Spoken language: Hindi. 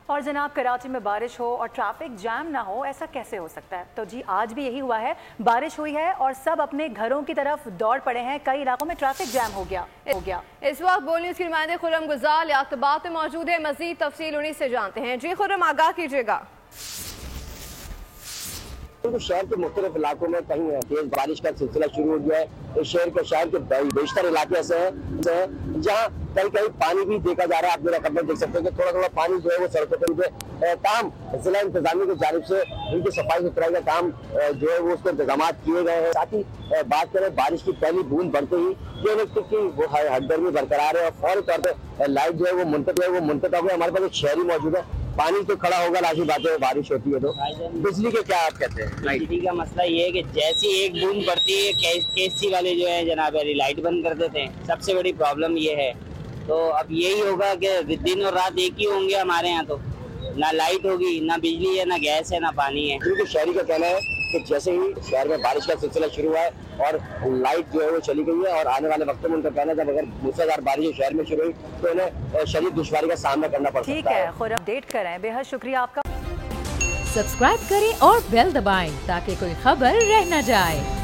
और जनाब, कराची में बारिश हो और ट्रैफिक जैम ना हो, ऐसा कैसे हो सकता है? तो जी आज भी यही हुआ है। बारिश हुई है और सब अपने घरों की तरफ दौड़ पड़े हैं। कई इलाकों में ट्रैफिक जैम हो गया। इस वक्त बोल न्यूज़ की नुमाइंदे खुर्रम गुज़ार याकबात में मौजूद है। मजीद तफसील उन्हीं से जानते हैं। जी खुर्रम, आगाह कीजिएगा। तो शहर के मुख्तलिफ इलाकों में कहीं तेज बारिश का सिलसिला शुरू हो गया है। इस शहर के बेशतर इलाके ऐसे हैं जहाँ कहीं कहीं पानी भी देखा जा रहा है। आप मेरा कमरे देख सकते हैं कि थोड़ा थोड़ा पानी जो है वो सड़कों पर काम जिला इंतजामिया की जानिब से इनकी सफाई सुथराई का काम जो है वो उसके इंतजाम किए गए हैं। साथ ही बात करें बारिश की पहली बूंद बढ़ते ही जो इलेक्ट्रिक की वो हदगर्मी बरकरार है और फौरी तौर पर लाइट जो है वो मुंतज़िम हो गई। हमारे पास एक शहरी मौजूद है। पानी तो खड़ा होगा, लाजमी बात है, बारिश होती है तो बिजली के क्या आप कहते हैं? बिजली का मसला ये है कि जैसी एक बूंद पड़ती है केसी वाले जो है जनाब लाइट बंद कर देते हैं। सबसे बड़ी प्रॉब्लम ये है। तो अब यही होगा कि दिन और रात एक ही होंगे हमारे यहाँ। तो ना लाइट होगी, ना बिजली है, ना गैस है, ना पानी है। क्योंकि शहरी का कहना है कि जैसे ही शहर में बारिश का सिलसिला शुरू हुआ है और लाइट जो है वो चली गई है और आने वाले वक्तों में उनका कहना है जब अगर मूसलाधार बारिश शहर में शुरू हुई तो इन्हें शदीद दुश्वारी का सामना करना पड़ सकता है। ठीक है, खुर्रम अपडेट करें। बेहद शुक्रिया आपका। सब्सक्राइब करें और बेल दबाएं ताकि कोई खबर रह न जाए।